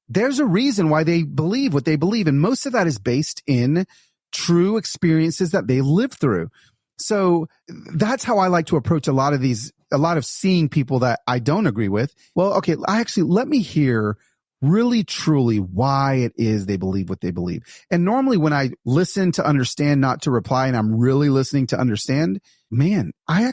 there's a reason why they believe what they believe. And most of that is based in true experiences that they lived through. So that's how I like to approach a lot of seeing people that I don't agree with. Well, okay, let me hear really truly why it is they believe what they believe. And normally when I listen to understand, not to reply, and I'm really listening to understand, man, I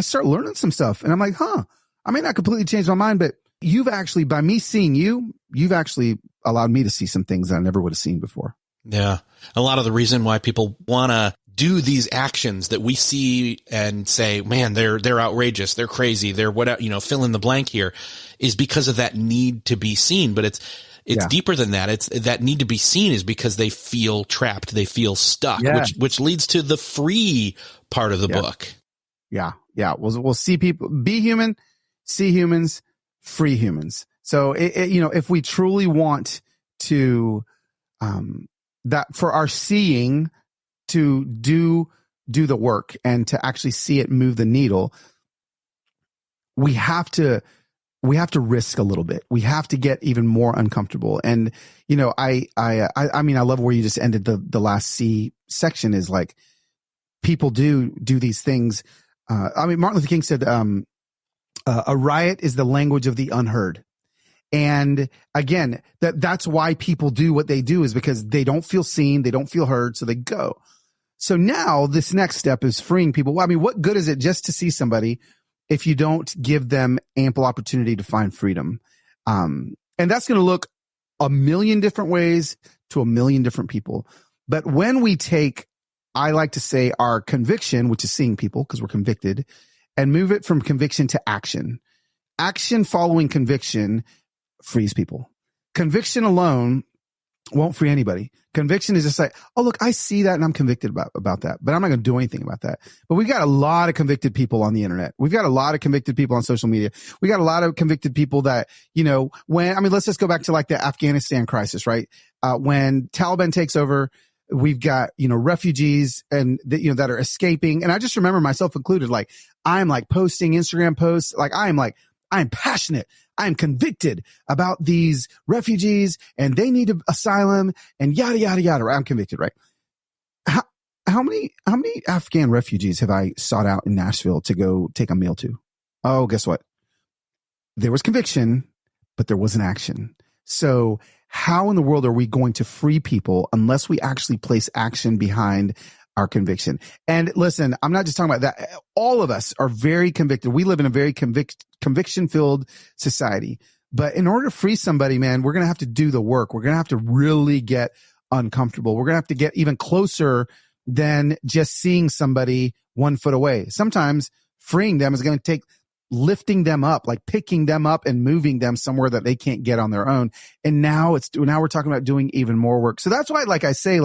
start learning some stuff, and I'm like, I may not completely change my mind, but by me seeing you've actually allowed me to see some things that I never would have seen before. Yeah. A lot of the reason why people want to do these actions that we see and say, man, they're outrageous, they're crazy, they're what, fill in the blank here, is because of that need to be seen. But it's deeper than that. It's that need to be seen is because they feel trapped, they feel stuck, which leads to the free part of the book. Yeah. Yeah. We'll see people, be human, see humans, free humans. So if we truly want to, that for our seeing to do the work and to actually see it move the needle, we have to risk a little bit. We have to get even more uncomfortable. And, I love where you just ended the last C section is people do these things. Martin Luther King said, a riot is the language of the unheard. And again, that's why people do what they do, is because they don't feel seen, they don't feel heard, so they go. So now this next step is freeing people. Well, what good is it just to see somebody if you don't give them ample opportunity to find freedom? And that's going to look a million different ways to a million different people. But when we take, I like to say, our conviction, which is seeing people because we're convicted, and move it from conviction to action. Action following conviction frees people. Conviction alone won't free anybody. Conviction is just oh, look, I see that and I'm convicted about that, but I'm not going to do anything about that. But we've got a lot of convicted people on the internet. We've got a lot of convicted people on social media. We got a lot of convicted people that, let's just go back to the Afghanistan crisis, right? When Taliban takes over, we've got, refugees and that are escaping. And I just remember myself included, I'm posting Instagram posts. I'm passionate. I'm convicted about these refugees and they need asylum and yada, yada, yada. I'm convicted, right? How many Afghan refugees have I sought out in Nashville to go take a meal to? Oh, guess what? There was conviction, but there wasn't action. So how in the world are we going to free people unless we actually place action behind our conviction? And listen, I'm not just talking about that. All of us are very convicted. We live in a very conviction-filled society. But in order to free somebody, man, we're going to have to do the work. We're going to have to really get uncomfortable. We're going to have to get even closer than just seeing somebody 1 foot away. Sometimes freeing them is going to take lifting them up, picking them up and moving them somewhere that they can't get on their own. And now we're talking about doing even more work. So that's why, I say,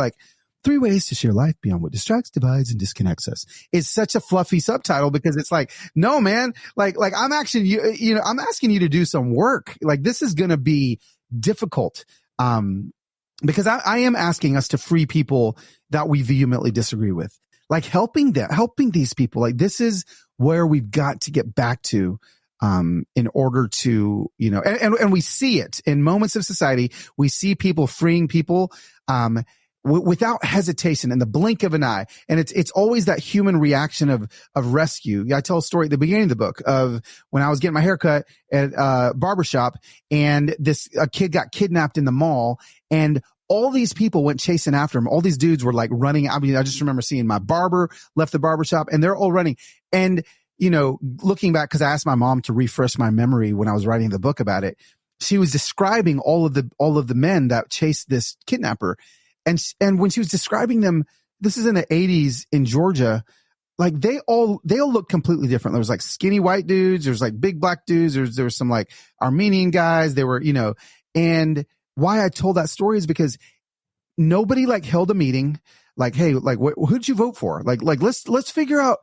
3 ways to share life beyond what distracts, divides, and disconnects us. It's such a fluffy subtitle because it's no, man, I'm actually, I'm asking you to do some work. This is going to be difficult. Because I am asking us to free people that we vehemently disagree with, helping these people. This is where we've got to get back to, in order to, and we see it in moments of society. We see people freeing people. without hesitation, in the blink of an eye. And it's always that human reaction of rescue. I tell a story at the beginning of the book of when I was getting my haircut at a barbershop, and a kid got kidnapped in the mall, and all these people went chasing after him. All these dudes were like running. I mean, I just remember seeing my barber left the barbershop, and they're all running. And, looking back, because I asked my mom to refresh my memory when I was writing the book about it, she was describing all of the men that chased this kidnapper. And when she was describing them, this is in the 80s in Georgia, like they all look completely different. There was like skinny white dudes. There's like big black dudes. There was some like Armenian guys. They were, and why I told that story is because nobody like held a meeting. Like, hey, like, who'd you vote for? Like, let's figure out,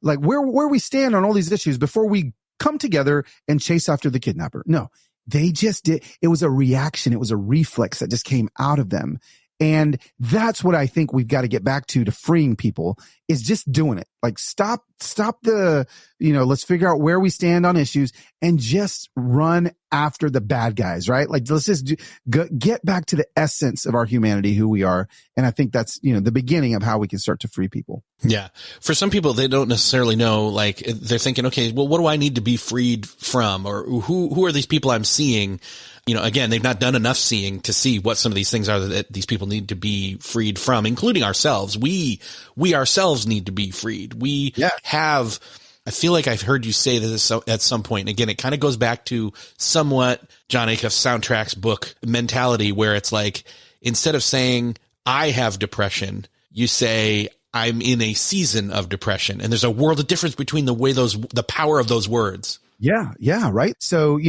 like where we stand on all these issues before we come together and chase after the kidnapper. No, they just did. It was a reaction. It was a reflex that just came out of them. And that's what I think we've got to get back to freeing people, is just doing it. Like stop the, let's figure out where we stand on issues and just run after the bad guys, right? Like let's just get back to the essence of our humanity, who we are. And I think that's, the beginning of how we can start to free people. Yeah. For some people, they don't necessarily know, like they're thinking, okay, well, what do I need to be freed from? Or who are these people I'm seeing? Again, they've not done enough seeing to see what some of these things are that these people need to be freed from, including ourselves. We ourselves need to be freed. We have, I feel like I've heard you say this at some point. And again, it kind of goes back to somewhat John Acuff's Soundtracks book mentality, where it's like, instead of saying I have depression, you say I'm in a season of depression. And there's a world of difference between the power of those words. Yeah. Yeah. Right. So,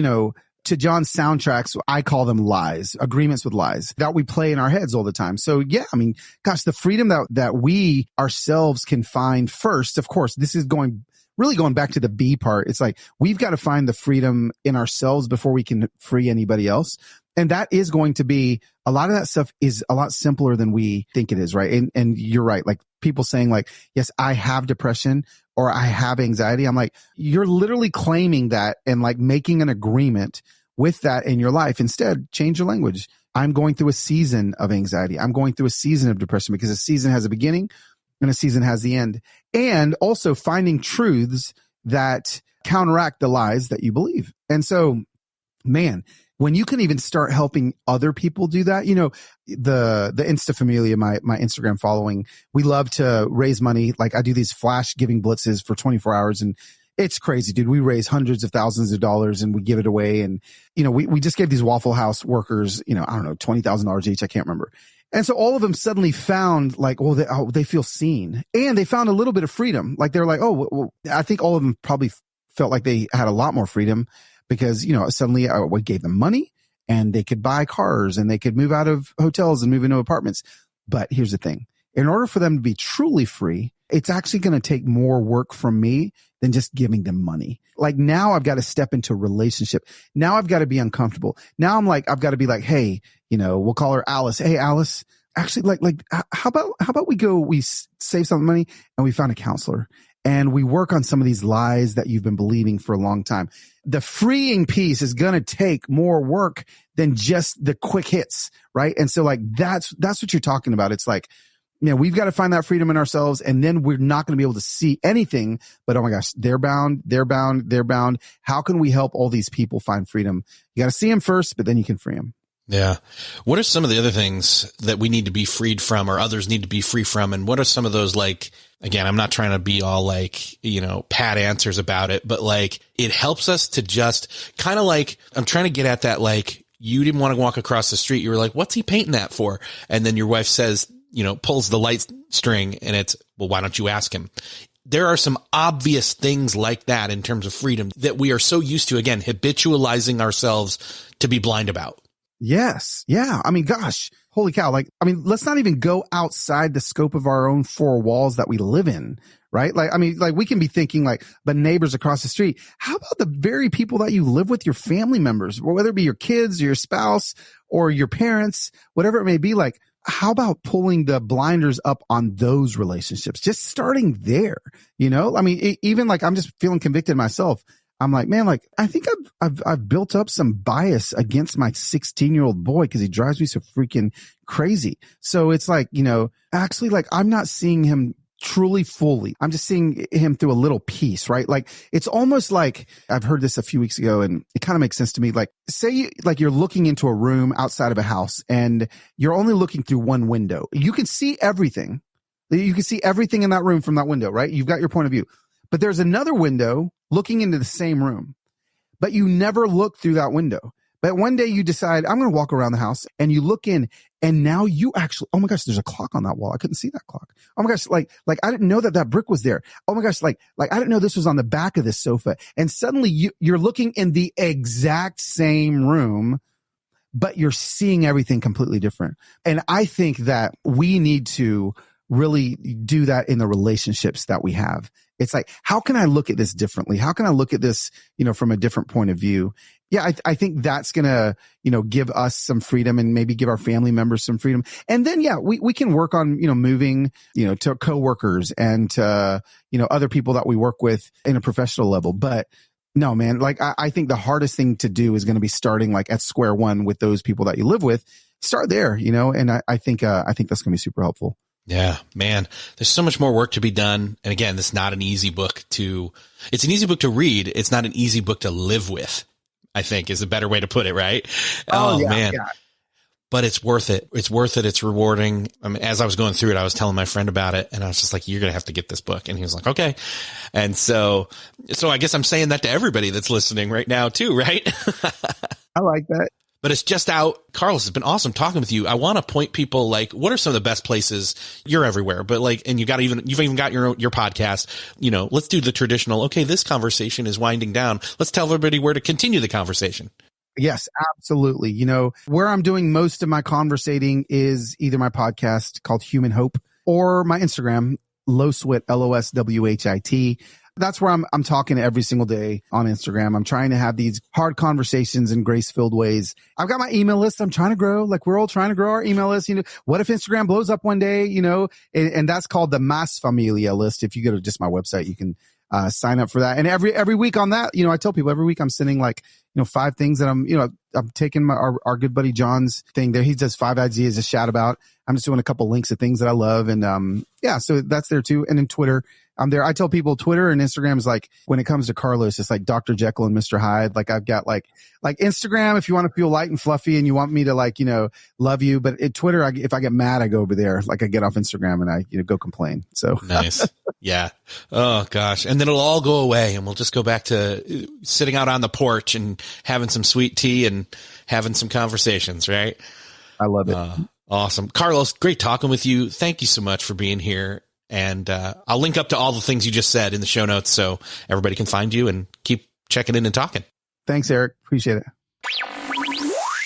to John's soundtracks, I call them lies, agreements with lies that we play in our heads all the time. So yeah, I mean, gosh, the freedom that we ourselves can find first, of course, this is really going back to the B part. It's like, we've got to find the freedom in ourselves before we can free anybody else. And that is going to be, a lot of that stuff is a lot simpler than we think it is, right? And you're right. Like people saying like, yes, I have depression or I have anxiety. I'm like, you're literally claiming that and like making an agreement with that in your life. Instead, change your language. I'm going through a season of anxiety. I'm going through a season of depression, because a season has a beginning and a season has the end. And also finding truths that counteract the lies that you believe. And so, man, when you can even start helping other people do that, the Insta Familia, my Instagram following, we love to raise money. Like I do these flash giving blitzes for 24 hours, and it's crazy, dude. We raise hundreds of thousands of dollars and we give it away. And, we just gave these Waffle House workers, I don't know, $20,000 each. I can't remember. And so all of them suddenly found like, they feel seen, and they found a little bit of freedom. Like they're like, I think all of them probably felt like they had a lot more freedom, because, suddenly we gave them money and they could buy cars and they could move out of hotels and move into apartments. But here's the thing. In order for them to be truly free, it's actually going to take more work from me than just giving them money. Like now I've got to step into a relationship. Now I've got to be uncomfortable. Now I've got to be like, hey, we'll call her Alice. Hey, Alice, actually how about we save some money and we found a counselor and we work on some of these lies that you've been believing for a long time. The freeing piece is going to take more work than just the quick hits. Right. And so like, that's what you're talking about. It's like, we've got to find that freedom in ourselves, and then we're not going to be able to see anything but, oh my gosh, they're bound. How can we help all these people find freedom? You got to see them first, but then you can free them. Yeah. What are some of the other things that we need to be freed from, or others need to be free from? And what are some of those, like, again, I'm not trying to be all like, pat answers about it, but like it helps us to just kind of like, I'm trying to get at that, like, you didn't want to walk across the street. You were like, what's he painting that for? And then your wife says, pulls the light string, and it's, well, why don't you ask him? There are some obvious things like that in terms of freedom that we are so used to, again, habitualizing ourselves to be blind about. Yes. Yeah. I mean, gosh, holy cow. Like, I mean, let's not even go outside the scope of our own four walls that we live in, right? Like, I mean, like we can be thinking like, but neighbors across the street, how about the very people that you live with, your family members, whether it be your kids or your spouse or your parents, whatever it may be, like, how about pulling the blinders up on those relationships? Just starting there, I mean, even like I'm just feeling convicted myself. I'm like, man, like I think I've built up some bias against my 16-year-old boy because he drives me so freaking crazy. So it's like, actually, like I'm not seeing him truly fully. I'm just seeing him through a little piece, right? Like it's almost like I've heard this a few weeks ago and it kind of makes sense to me. Like say you're looking into a room outside of a house and you're only looking through one window. You can see everything. You can see everything in that room from that window, right? You've got your point of view. But there's another window looking into the same room, but you never look through that window. But one day you decide, I'm going to walk around the house, and you look in, and now you actually, oh my gosh, there's a clock on that wall. I couldn't see that clock. Oh my gosh, like I didn't know that brick was there. Oh my gosh, like I didn't know this was on the back of this sofa. And suddenly you're looking in the exact same room, but you're seeing everything completely different. And I think that we need to really do that in the relationships that we have. It's like, how can I look at this differently? How can I look at this, from a different point of view? Yeah, I think that's going to, give us some freedom and maybe give our family members some freedom. And then, yeah, we can work on, moving, to coworkers and to, other people that we work with in a professional level. But no, man, like I think the hardest thing to do is going to be starting like at square one with those people that you live with. Start there, and I think that's going to be super helpful. Yeah, man, there's so much more work to be done. And again, it's not an easy book it's an easy book to read. It's not an easy book to live with, I think is a better way to put it. Right. Oh yeah, man. Yeah. But it's worth it. It's worth it. It's rewarding. I mean, as I was going through it, I was telling my friend about it and I was just like, you're going to have to get this book. And he was like, okay. And so I guess I'm saying that to everybody that's listening right now too, right? I like that. But it's just out. Carlos, it's been awesome talking with you. I want to point people like, what are some of the best places? You're everywhere, but like, and you've even got your podcast, let's do the traditional. Okay. This conversation is winding down. Let's tell everybody where to continue the conversation. Yes, absolutely. Where I'm doing most of my conversating is either my podcast called Human Hope or my Instagram, Loswhit, Loswhit. That's where I'm talking every single day on Instagram. I'm trying to have these hard conversations in grace-filled ways. I've got my email list I'm trying to grow. Like we're all trying to grow our email list. What if Instagram blows up one day, and that's called the Mas Familia list. If you go to just my website, you can sign up for that. And every week on that, I tell people every week I'm sending like, 5 things that I'm taking our good buddy John's thing there. He does 5 ideas to chat about. I'm just doing a couple links of things that I love. And, so that's there too. And then Twitter, I'm there. I tell people Twitter and Instagram is like, when it comes to Carlos, it's like Dr. Jekyll and Mr. Hyde. Like I've got like Instagram, if you want to feel light and fluffy and you want me to love you. But at Twitter, if I get mad, I go over there. Like I get off Instagram and I, go complain. So nice. Yeah. Oh gosh. And then it'll all go away and we'll just go back to sitting out on the porch and having some sweet tea and having some conversations. Right. I love it. Awesome. Carlos, great talking with you. Thank you so much for being here. And I'll link up to all the things you just said in the show notes so everybody can find you and keep checking in and talking. Thanks, Eric. Appreciate it.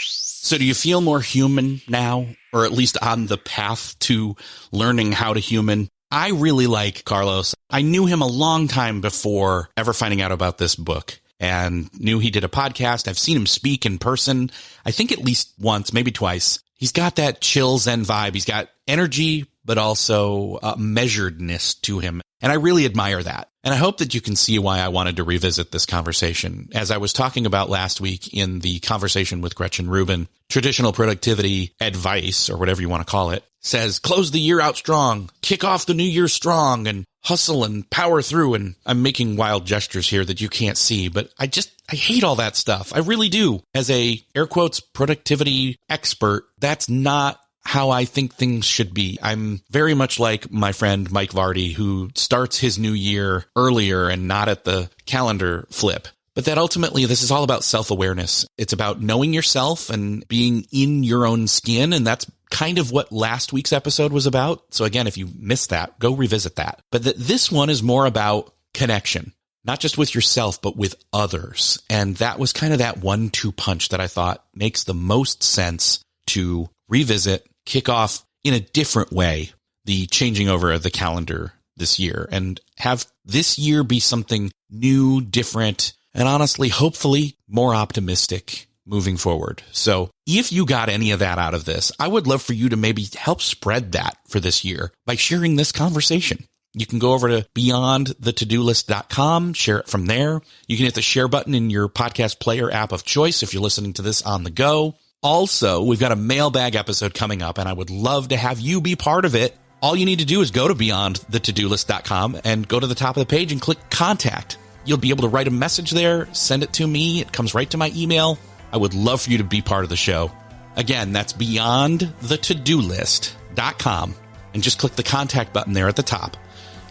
So do you feel more human now, or at least on the path to learning how to human? I really like Carlos. I knew him a long time before ever finding out about this book and knew he did a podcast. I've seen him speak in person, I think at least once, maybe twice. He's got that chill Zen vibe. He's got energy, but also measuredness to him. And I really admire that. And I hope that you can see why I wanted to revisit this conversation. As I was talking about last week in the conversation with Gretchen Rubin, traditional productivity advice, or whatever you want to call it, says close the year out strong, kick off the new year strong, and hustle and power through. And I'm making wild gestures here that you can't see, but I hate all that stuff. I really do. As a air quotes productivity expert, that's not how I think things should be. I'm very much like my friend Mike Vardy, who starts his new year earlier and not at the calendar flip. But that ultimately, this is all about self-awareness. It's about knowing yourself and being in your own skin. And that's kind of what last week's episode was about. So again, if you missed that, go revisit that. But this one is more about connection, not just with yourself, but with others. And that was kind of that 1-2 punch that I thought makes the most sense to revisit, kick off in a different way, the changing over of the calendar this year, and have this year be something new, different, and honestly, hopefully more optimistic moving forward. So if you got any of that out of this, I would love for you to maybe help spread that for this year by sharing this conversation. You can go over to beyondthetodolist.com, share it from there. You can hit the share button in your podcast player app of choice if you're listening to this on the go. Also, we've got a mailbag episode coming up, and I would love to have you be part of it. All you need to do is go to beyondthetodolist.com and go to the top of the page and click contact. You'll be able to write a message there, send it to me. It comes right to my email. I would love for you to be part of the show. Again, that's beyondthetodolist.com, and just click the contact button there at the top.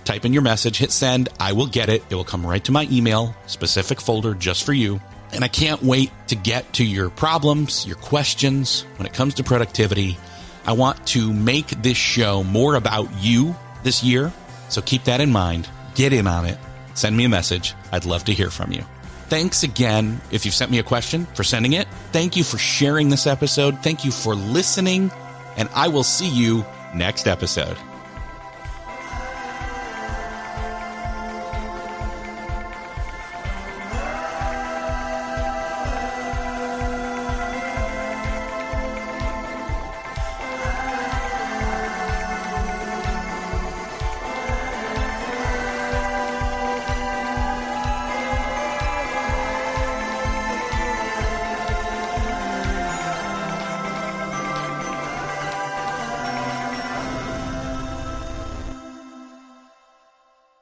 Type in your message, hit send. I will get it. It will come right to my email, specific folder just for you. And I can't wait to get to your problems, your questions when it comes to productivity. I want to make this show more about you this year. So keep that in mind. Get in on it. Send me a message. I'd love to hear from you. Thanks again if you've sent me a question for sending it. Thank you for sharing this episode. Thank you for listening. And I will see you next episode.